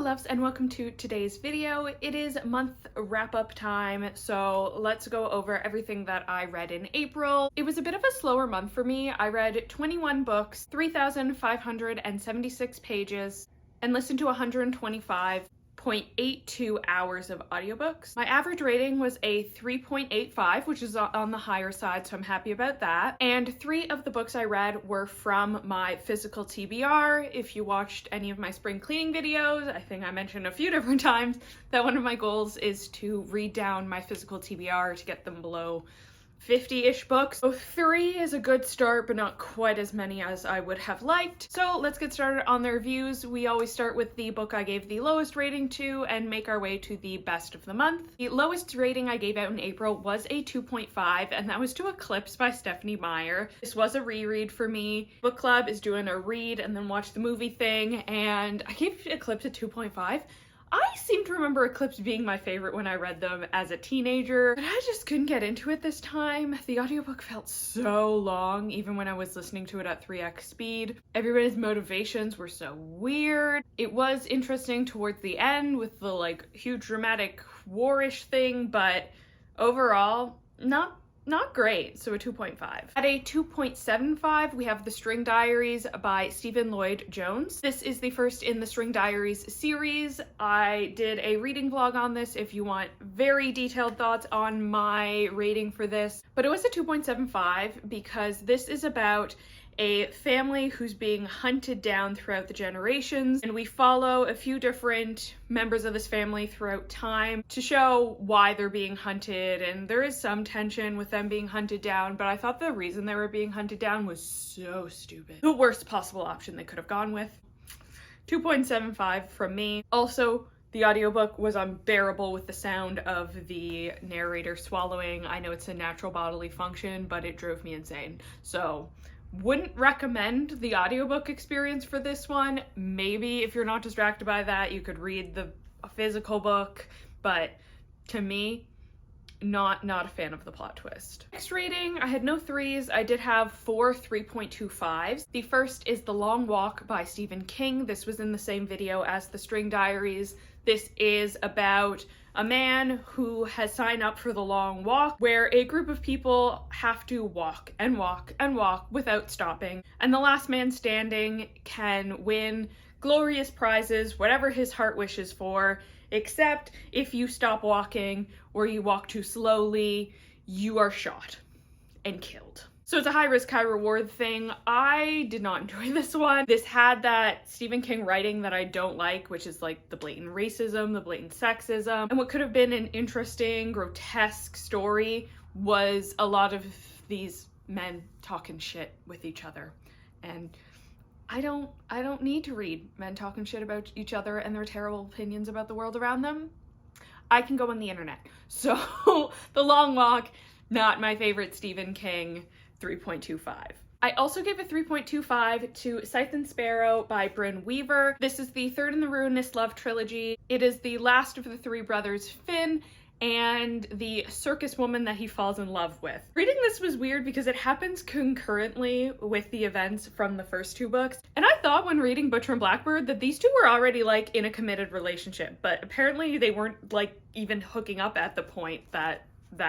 Hello loves and welcome to today's video. It is month wrap-up time, so let's go over everything that I read in April. It was a bit of a slower month for me. I read 21 books, 3,576 pages, and listened to 125.82 hours of audiobooks. My average rating was a 3.85, which is on the higher side, so I'm happy about that. And 3 of the books I read were from my physical TBR. If you watched any of my spring cleaning videos, I think I mentioned a few different times that one of my goals is to read down my physical TBR to get them below 50-ish books. So 3 is a good start, but not quite as many as I would have liked. So let's get started on the reviews. We always start with the book I gave the lowest rating to and make our way to the best of the month. The lowest rating I gave out in April was a 2.5, and that was to Eclipse by Stephanie Meyer. This was a reread for me. Book club is doing a read and then watch the movie thing, and I gave Eclipse a 2.5. I seem to remember Eclipse being my favorite when I read them as a teenager, but I just couldn't get into it this time. The audiobook felt so long, even when I was listening to it at 3x speed. Everybody's motivations were so weird. It was interesting towards the end with the huge dramatic war-ish thing, but overall, not great, so a 2.5. At a 2.75, we have The String Diaries by Stephen Lloyd Jones. This is the first in the String Diaries series. I did a reading vlog on this if you want very detailed thoughts on my rating for this, but it was a 2.75 because this is about a family who's being hunted down throughout the generations, and we follow a few different members of this family throughout time to show why they're being hunted, and there is some tension with them being hunted down, but I thought the reason they were being hunted down was so stupid. The worst possible option they could have gone with. 2.75 from me. Also, the audiobook was unbearable with the sound of the narrator swallowing. I know it's a natural bodily function, but it drove me insane. So wouldn't recommend the audiobook experience for this one. Maybe if you're not distracted by that, you could read the physical book, but to me, not a fan of the plot twist. Next rating, I had no 3s. I did have 4 3.25s. The first is The Long Walk by Stephen King. This was in the same video as The String Diaries. This is about a man who has signed up for the long walk, where a group of people have to walk and walk and walk without stopping, and the last man standing can win glorious prizes, whatever his heart wishes for, except if you stop walking or you walk too slowly, you are shot and killed. So it's a high risk, high reward thing. I did not enjoy this one. This had that Stephen King writing that I don't like, which is like the blatant racism, the blatant sexism. And what could have been an interesting, grotesque story was a lot of these men talking shit with each other. And I don't need to read men talking shit about each other and their terrible opinions about the world around them. I can go on the internet. So The Long Walk, not my favorite Stephen King. 3.25. I also gave a 3.25 to Scythe and Sparrow by Bryn Weaver. This is the third in the Ruinous Love trilogy. It is the last of the 3 brothers, Finn, and the circus woman that he falls in love with. Reading this was weird because it happens concurrently with the events from the first 2 books, and I thought when reading Butcher and Blackbird that these 2 were already in a committed relationship, but apparently they weren't even hooking up at the point that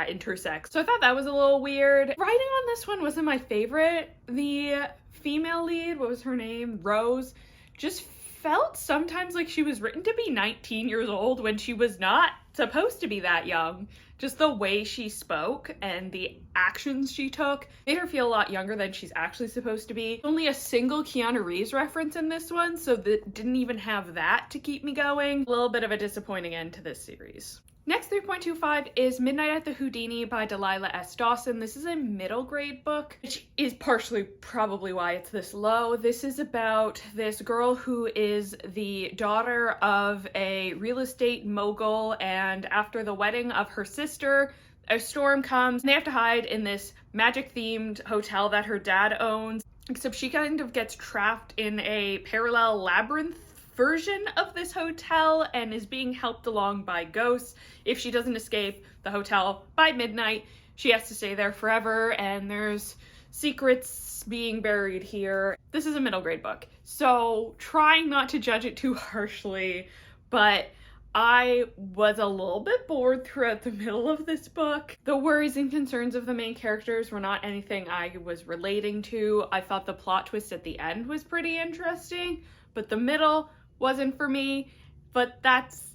intersects. So I thought that was a little weird. Writing on this one wasn't my favorite. The female lead, what was her name? Rose, just felt sometimes like she was written to be 19 years old when she was not supposed to be that young. Just the way she spoke and the actions she took made her feel a lot younger than she's actually supposed to be. Only a single Keanu Reeves reference in this one, so that didn't even have that to keep me going. A little bit of a disappointing end to this series. Next 3.25 is Midnight at the Houdini by Delilah S. Dawson. This is a middle grade book, which is partially probably why it's this low. This is about this girl who is the daughter of a real estate mogul, and after the wedding of her sister, a storm comes and they have to hide in this magic themed hotel that her dad owns, except she kind of gets trapped in a parallel labyrinth version of this hotel and is being helped along by ghosts. If she doesn't escape the hotel by midnight, she has to stay there forever, and there's secrets being buried here. This is a middle grade book, so trying not to judge it too harshly, but I was a little bit bored throughout the middle of this book. The worries and concerns of the main characters were not anything I was relating to. I thought the plot twist at the end was pretty interesting, but the middle wasn't for me. But that's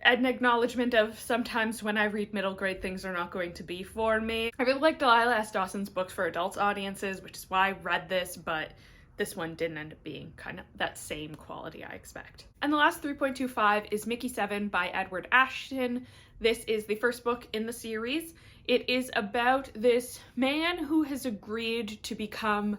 an acknowledgement of sometimes when I read middle grade, things are not going to be for me. I really like Delilah S. Dawson's books for adults audiences, which is why I read this, but this one didn't end up being kind of that same quality I expect. And the last 3.25 is Mickey 7 by Edward Ashton. This is the first book in the series. It is about this man who has agreed to become,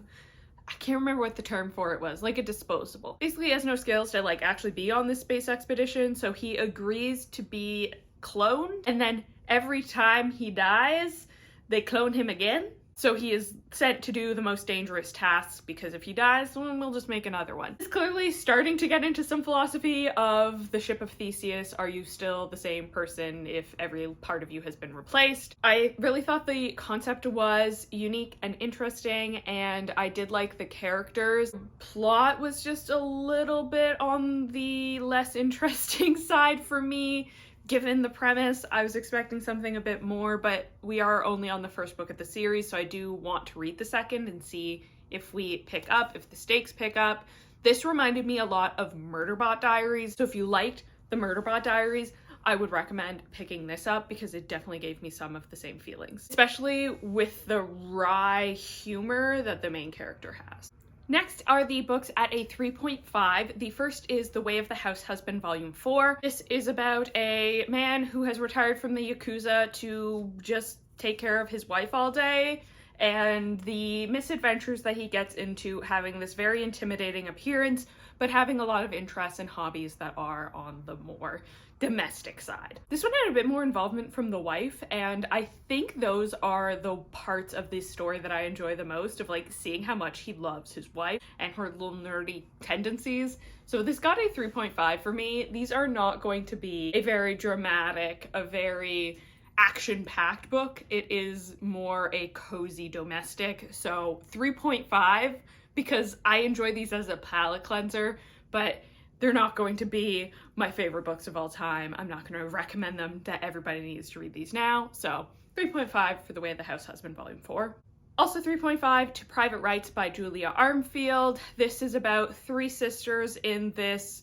I can't remember what the term for it was, like a disposable. Basically, he has no skills to like actually be on this space expedition, so he agrees to be cloned, and then every time he dies, they clone him again. So he is sent to do the most dangerous tasks, because if he dies, well, we'll just make another one. It's clearly starting to get into some philosophy of the ship of Theseus. Are you still the same person if every part of you has been replaced? I really thought the concept was unique and interesting, and I did like the characters. Plot was just a little bit on the less interesting side for me. Given the premise, I was expecting something a bit more, but we are only on the first book of the series, so I do want to read the second and see if we pick up, if the stakes pick up. This reminded me a lot of Murderbot Diaries, so if you liked the Murderbot Diaries, I would recommend picking this up because it definitely gave me some of the same feelings, especially with the wry humor that the main character has. Next are the books at a 3.5. The first is The Way of the House Husband Volume 4. This is about a man who has retired from the Yakuza to just take care of his wife all day, and the misadventures that he gets into having this very intimidating appearance, but having a lot of interests and hobbies that are on the more domestic side. This one had a bit more involvement from the wife, and I think those are the parts of this story that I enjoy the most, of like seeing how much he loves his wife and her little nerdy tendencies. So this got a 3.5 for me. These are not going to be a very dramatic, a very action-packed book. It is more a cozy domestic, so 3.5 because I enjoy these as a palate cleanser, but they're not going to be my favorite books of all time. I'm not going to recommend them that everybody needs to read these now. So 3.5 for The Way of the House Husband Volume 4. Also 3.5 to Private Rights by Julia Armfield. This is about three sisters in this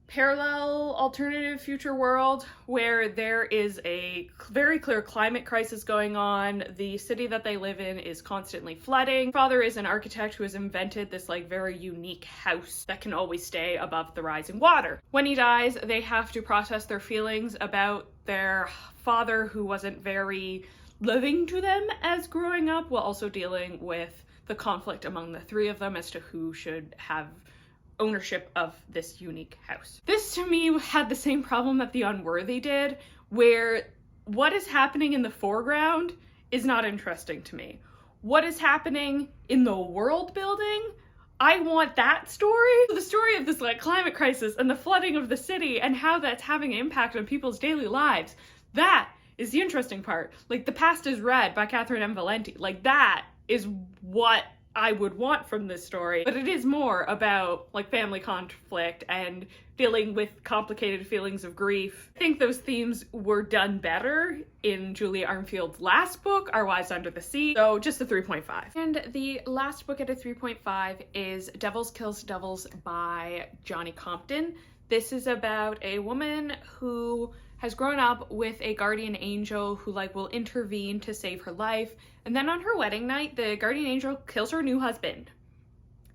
parallel alternative future world where there is a very clear climate crisis going on. The city that they live in is constantly flooding. Father is an architect who has invented this like very unique house that can always stay above the rising water. When he dies, they have to process their feelings about their father, who wasn't very loving to them as growing up, while also dealing with the conflict among the three of them as to who should have ownership of this unique house. This to me had the same problem that The Unworthy did, where what is happening in the foreground is not interesting to me. What is happening in the world building, I want that story. The story of this like climate crisis and the flooding of the city and how that's having an impact on people's daily lives. That is the interesting part. Like The Past is Red by Catherine M. Valenti. Like that is what I would want from this story, but it is more about like family conflict and dealing with complicated feelings of grief. I think those themes were done better in Julia Armfield's last book, Our Wives Under the Sea, so just a 3.5. And the last book at a 3.5 is Devils Kills Devils by Johnny Compton. This is about a woman who has grown up with a guardian angel who like will intervene to save her life. And then on her wedding night, the guardian angel kills her new husband.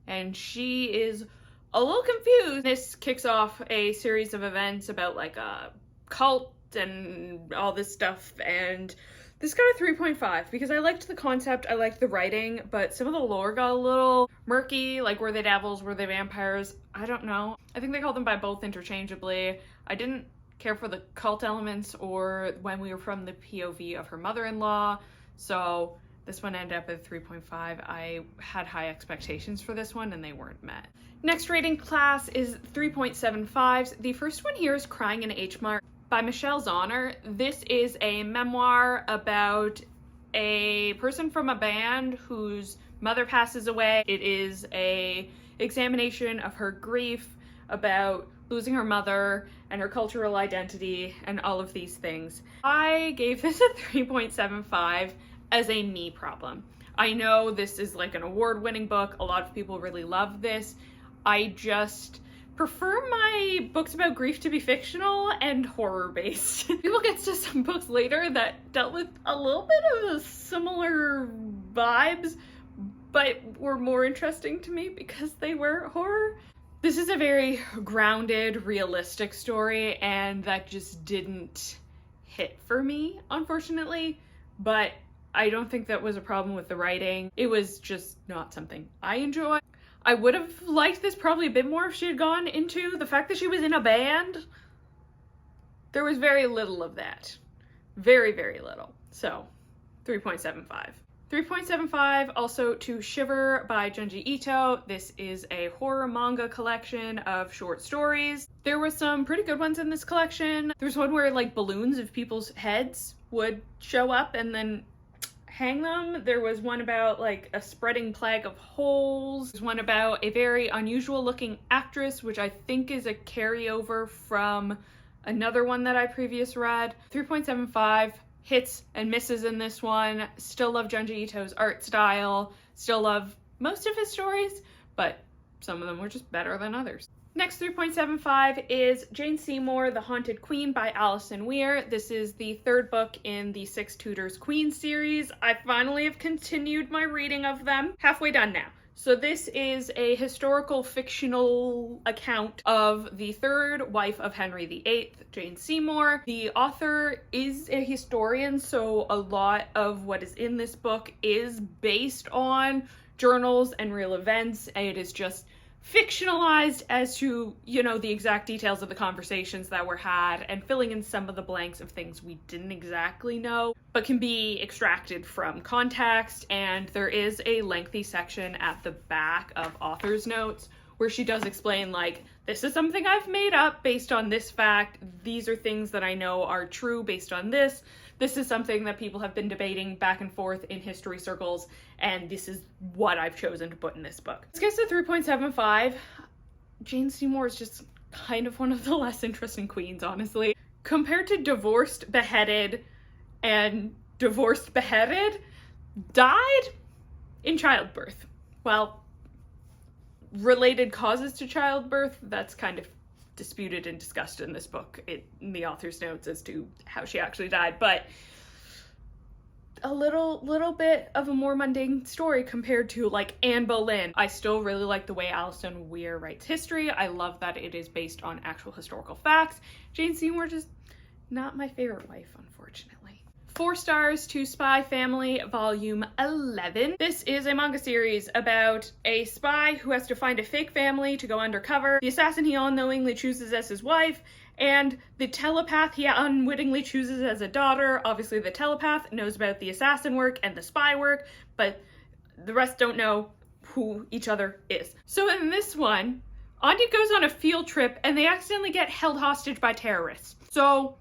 And she is a little confused. This kicks off a series of events about like a cult and all this stuff. And this got a 3.5 because I liked the concept, I liked the writing, but some of the lore got a little murky. Like, were they devils? Were they vampires? I don't know. I think they called them by both interchangeably. I didn't care for the cult elements or when we were from the POV of her mother-in-law, so this one ended up at 3.5. I had high expectations for this one and they weren't met. Next rating class is 3.75s. The first one here is Crying in H Mart by Michelle Zauner. This is a memoir about a person from a band whose mother passes away. It is a examination of her grief, about losing her mother and her cultural identity and all of these things. I gave this a 3.75 as a me problem. I know this is like an award-winning book. A lot of people really love this. I just prefer my books about grief to be fictional and horror-based. We will get to some books later that dealt with a little bit of similar vibes, but were more interesting to me because they were horror. This is a very grounded, realistic story, and that just didn't hit for me, unfortunately. But I don't think that was a problem with the writing. It was just not something I enjoy. I would have liked this probably a bit more if she had gone into the fact that she was in a band. There was very little of that. Very, very little. So, 3.75. 3.75 also to Shiver by Junji Ito. This is a horror manga collection of short stories. There were some pretty good ones in this collection. There was one where like balloons of people's heads would show up and then hang them. There was one about like a spreading plague of holes. There's one about a very unusual looking actress, which I think is a carryover from another one that I previously read. 3.75, hits and misses in this one. Still love Junji Ito's art style. Still love most of his stories, but some of them were just better than others. Next 3.75 is Jane Seymour, The Haunted Queen by Alison Weir. This is the third book in the Six Tudors Queen series. I finally have continued my reading of them. Halfway done now. So this is a historical fictional account of the third wife of Henry VIII, Jane Seymour. The author is a historian, so a lot of what is in this book is based on journals and real events. It is just fictionalized as to, you know, the exact details of the conversations that were had and filling in some of the blanks of things we didn't exactly know, but can be extracted from context. And there is a lengthy section at the back of author's notes where she does explain, like, this is something I've made up based on this fact. These are things that I know are true based on this. This is something that people have been debating back and forth in history circles, and this is what I've chosen to put in this book. This gets to 3.75. Jane Seymour is just kind of one of the less interesting queens, honestly. Compared to Divorced, Beheaded, and Divorced, Beheaded, died in childbirth. Well, related causes to childbirth, that's kind of disputed and discussed in this book in the author's notes as to how she actually died, but a little bit of a more mundane story compared to like Anne Boleyn. I still really like the way Alison Weir writes history. I love that it is based on actual historical facts. Jane Seymour just not my favorite wife, unfortunately. 4 stars to Spy Family Volume 11. This is a manga series about a spy who has to find a fake family to go undercover, the assassin he unknowingly chooses as his wife, and the telepath he unwittingly chooses as a daughter. Obviously the telepath knows about the assassin work and the spy work, but the rest don't know who each other is. So in this one, Anya goes on a field trip and they accidentally get held hostage by terrorists. So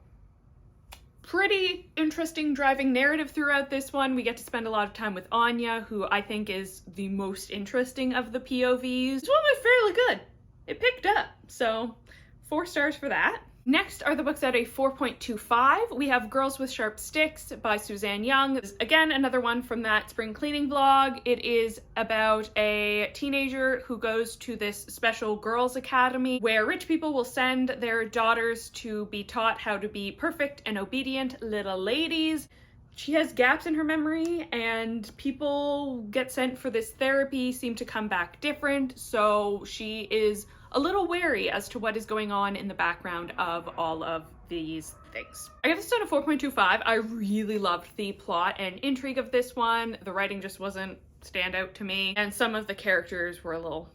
pretty interesting driving narrative throughout this one. We get to spend a lot of time with Anya, who I think is the most interesting of the POVs. This one was fairly good. It picked up, so 4 stars for that. Next are the books at a 4.25. We have Girls with Sharp Sticks by Suzanne Young. Again, another one from that spring cleaning vlog. It is about a teenager who goes to this special girls' academy where rich people will send their daughters to be taught how to be perfect and obedient little ladies. She has gaps in her memory, and people get sent for this therapy seem to come back different, so she is a little wary as to what is going on in the background of all of these things. I give this down a 4.25. I really loved the plot and intrigue of this one. The writing just wasn't stand out to me, and some of the characters were a little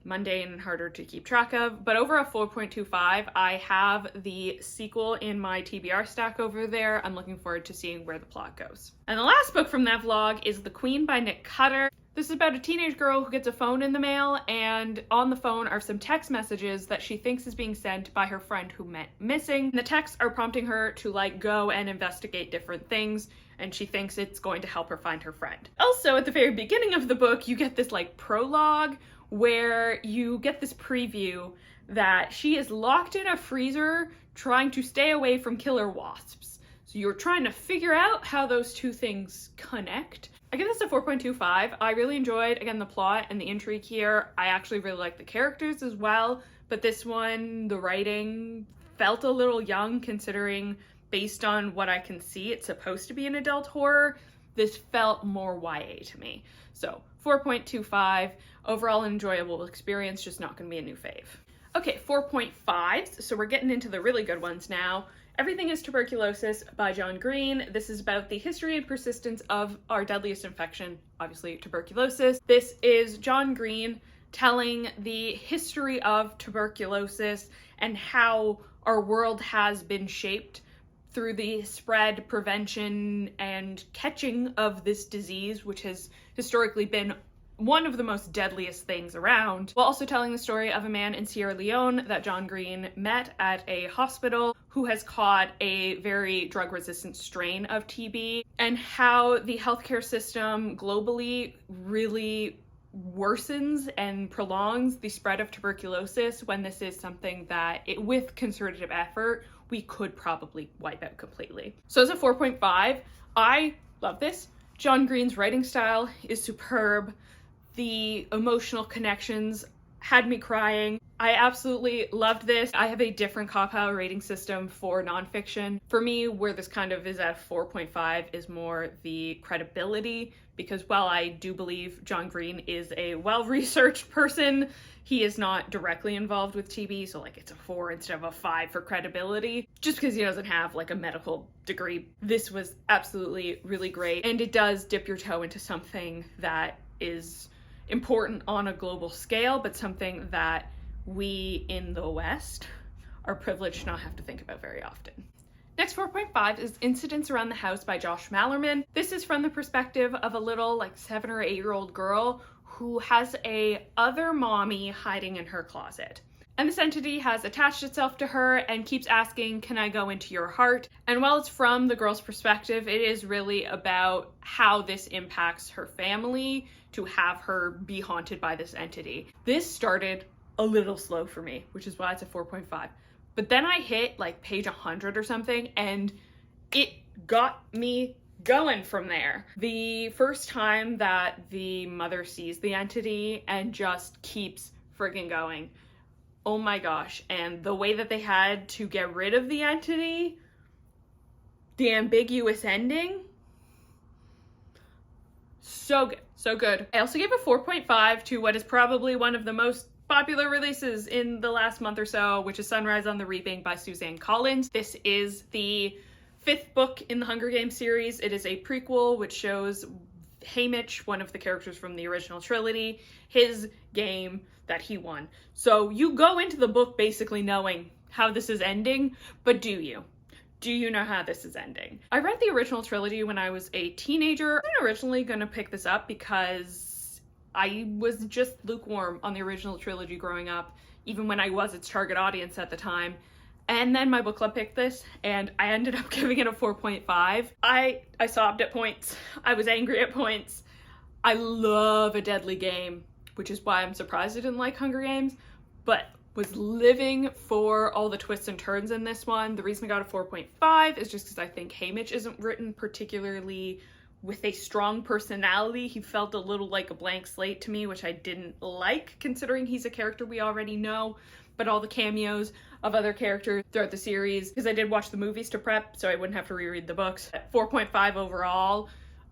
mundane and harder to keep track of, but over a 4.25, I have the sequel in my TBR stack over there. I'm looking forward to seeing where the plot goes. And the last book from that vlog is The Queen by Nick Cutter. This is about a teenage girl who gets a phone in the mail, and on the phone are some text messages that she thinks is being sent by her friend who went missing. And the texts are prompting her to like go and investigate different things, and she thinks it's going to help her find her friend. Also, at the very beginning of the book, you get this like prologue where you get this preview that she is locked in a freezer trying to stay away from killer wasps. So you're trying to figure out how those two things connect. I give this a 4.25. I really enjoyed, again, the plot and the intrigue here. I actually really like the characters as well, but this one, the writing felt a little young considering, based on what I can see, it's supposed to be an adult horror. This felt more YA to me. So 4.25, overall enjoyable experience, just not gonna be a new fave. Okay, 4.5, so we're getting into the really good ones now. Everything is Tuberculosis by John Green. This is about the history and persistence of our deadliest infection, obviously tuberculosis. This is John Green telling the history of tuberculosis and how our world has been shaped through the spread, prevention, and catching of this disease, which has historically been one of the most deadliest things around, while also telling the story of a man in Sierra Leone that John Green met at a hospital who has caught a very drug-resistant strain of TB, and how the healthcare system globally really worsens and prolongs the spread of tuberculosis when this is something that, with concerted effort, we could probably wipe out completely. So as a 4.5, I love this. John Green's writing style is superb. The emotional connections had me crying. I absolutely loved this. I have a different cop-out rating system for nonfiction. For me, where this kind of is at 4.5 is more the credibility, because while I do believe John Green is a well-researched person, he is not directly involved with TB, so like it's a 4 instead of a 5 for credibility, just because he doesn't have like a medical degree. This was absolutely really great, and it does dip your toe into something that is important on a global scale, but something that we in the West are privileged to not have to think about very often. Next 4.5 is Incidents Around the House by Josh Malerman. This is from the perspective of a little like 7 or 8-year-old girl who has a other mommy hiding in her closet. And this entity has attached itself to her and keeps asking, "Can I go into your heart?" And while it's from the girl's perspective, it is really about how this impacts her family to have her be haunted by this entity. This started a little slow for me, which is why it's a 4.5. But then I hit like page 100 or something, and it got me going from there. The first time that the mother sees the entity and just keeps friggin' going. Oh my gosh. And the way that they had to get rid of the entity, the ambiguous ending, so good, so good. I also gave a 4.5 to what is probably one of the most popular releases in the last month or so, which is Sunrise on the Reaping by Suzanne Collins. This is the 5th book in the Hunger Games series. It is a prequel which shows Haymitch, one of the characters from the original trilogy, his game that he won. So you go into the book basically knowing how this is ending, but do you? Do you know how this is ending? I read the original trilogy when I was a teenager. I wasn't originally gonna pick this up because I was just lukewarm on the original trilogy growing up, even when I was its target audience at the time. And then my book club picked this, and I ended up giving it a 4.5. I sobbed at points. I was angry at points. I love a deadly game, which is why I'm surprised I didn't like Hunger Games, but was living for all the twists and turns in this one. The reason I got a 4.5 is just because I think Haymitch isn't written particularly with a strong personality. He felt a little like a blank slate to me, which I didn't like, considering he's a character we already know. But all the cameos of other characters throughout the series, because I did watch the movies to prep, so I wouldn't have to reread the books. At 4.5 overall,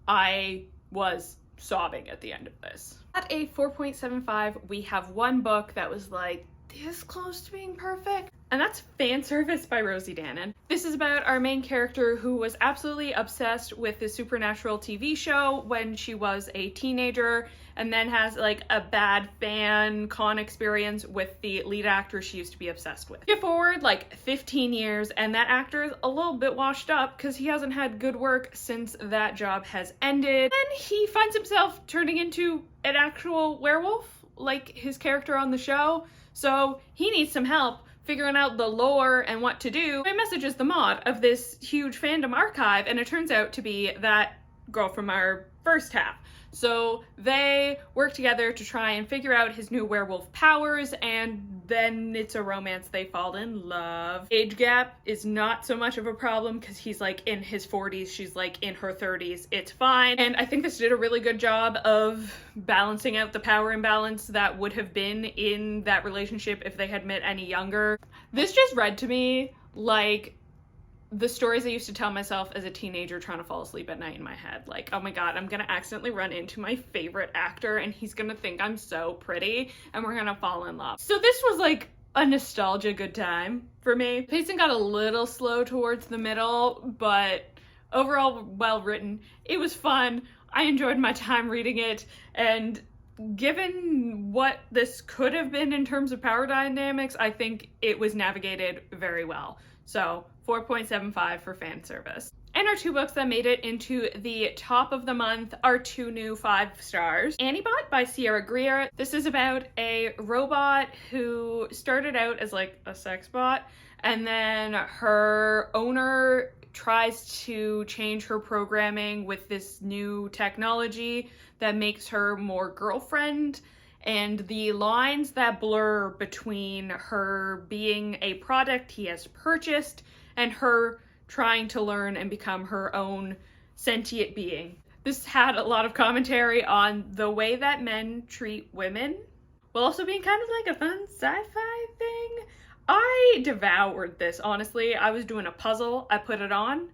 I was sobbing at the end of this. At a 4.75, we have one book that was like this close to being perfect, and that's Fan Service by Rosie Danan. This is about our main character who was absolutely obsessed with the Supernatural TV show when she was a teenager, and then has like a bad fan con experience with the lead actor she used to be obsessed with. Get forward like 15 years, and that actor is a little bit washed up because he hasn't had good work since that job has ended, and he finds himself turning into an actual werewolf like his character on the show. So he needs some help figuring out the lore and what to do. He messages the mod of this huge fandom archive, and it turns out to be that girl from our first half. So they work together to try and figure out his new werewolf powers, and then it's a romance. They fall in love. Age gap is not so much of a problem because he's like in his 40s, she's like in her 30s. It's fine. And I think this did a really good job of balancing out the power imbalance that would have been in that relationship if they had met any younger. This just read to me like the stories I used to tell myself as a teenager trying to fall asleep at night in my head. Like, oh my god, I'm gonna accidentally run into my favorite actor and he's gonna think I'm so pretty and we're gonna fall in love. So this was like a nostalgia good time for me. Pacing got a little slow towards the middle, but overall well written. It was fun. I enjoyed my time reading it, and given what this could have been in terms of power dynamics, I think it was navigated very well. So 4.75 for fan service. And our 2 books that made it into the top of the month are 2 new 5 stars. Antibot by Sierra Greer. This is about a robot who started out as like a sex bot, and then her owner tries to change her programming with this new technology that makes her more girlfriend, and the lines that blur between her being a product he has purchased and her trying to learn and become her own sentient being. This had a lot of commentary on the way that men treat women, while also being kind of like a fun sci-fi thing. I devoured this, honestly. I was doing a puzzle, I put it on,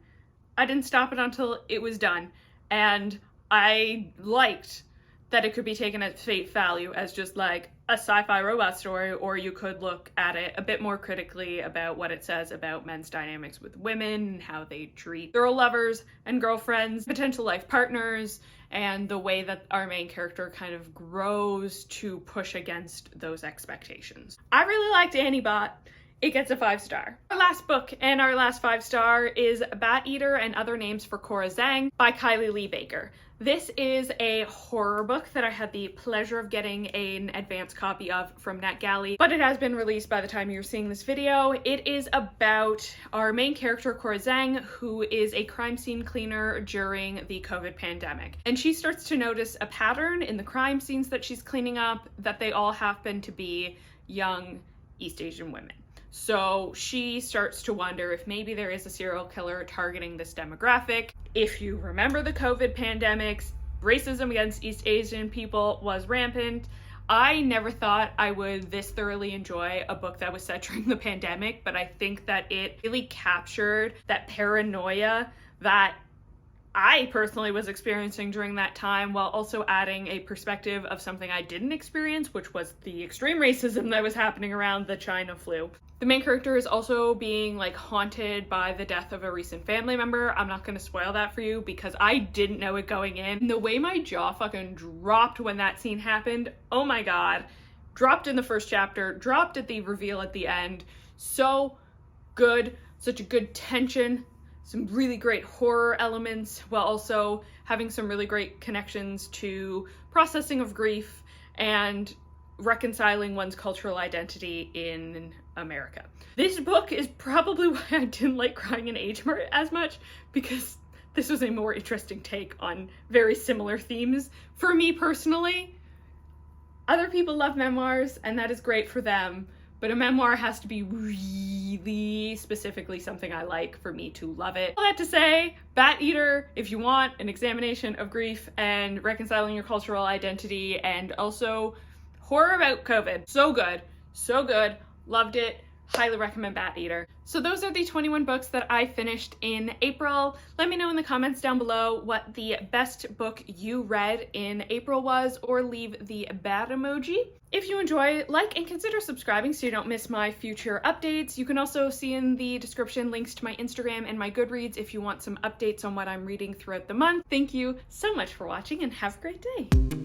I didn't stop it until it was done, and I liked that it could be taken at face value as just like a sci-fi robot story, or you could look at it a bit more critically about what it says about men's dynamics with women, how they treat girl lovers and girlfriends, potential life partners, and the way that our main character kind of grows to push against those expectations. I really liked Antibot. It gets a 5 star. Our last book and our last 5 star is Bat Eater and Other Names for Cora Zhang by Kylie Lee Baker. This is a horror book that I had the pleasure of getting an advance copy of from NetGalley, but it has been released by the time you're seeing this video. It is about our main character, Cora Zhang, who is a crime scene cleaner during the COVID pandemic. And she starts to notice a pattern in the crime scenes that she's cleaning up, that they all happen to be young East Asian women. So she starts to wonder if maybe there is a serial killer targeting this demographic. If you remember the COVID pandemics, racism against East Asian people was rampant. I never thought I would this thoroughly enjoy a book that was set during the pandemic, but I think that it really captured that paranoia that I personally was experiencing during that time, while also adding a perspective of something I didn't experience, which was the extreme racism that was happening around the China flu. The main character is also being like haunted by the death of a recent family member. I'm not going to spoil that for you because I didn't know it going in. And the way my jaw fucking dropped when that scene happened, oh my god. Dropped in the first chapter, dropped at the reveal at the end. So good, such a good tension, some really great horror elements, while also having some really great connections to processing of grief and reconciling one's cultural identity in America. This book is probably why I didn't like Crying in Age Mart as much, because this was a more interesting take on very similar themes. For me personally, other people love memoirs and that is great for them, but a memoir has to be really specifically something I like for me to love it. All that to say, Bat Eater, if you want an examination of grief and reconciling your cultural identity, and also horror about COVID. So good, loved it. Highly recommend Bat Eater. So those are the 21 books that I finished in April. Let me know in the comments down below what the best book you read in April was, or leave the bat emoji. If you enjoy, like and consider subscribing so you don't miss my future updates. You can also see in the description links to my Instagram and my Goodreads if you want some updates on what I'm reading throughout the month. Thank you so much for watching and have a great day.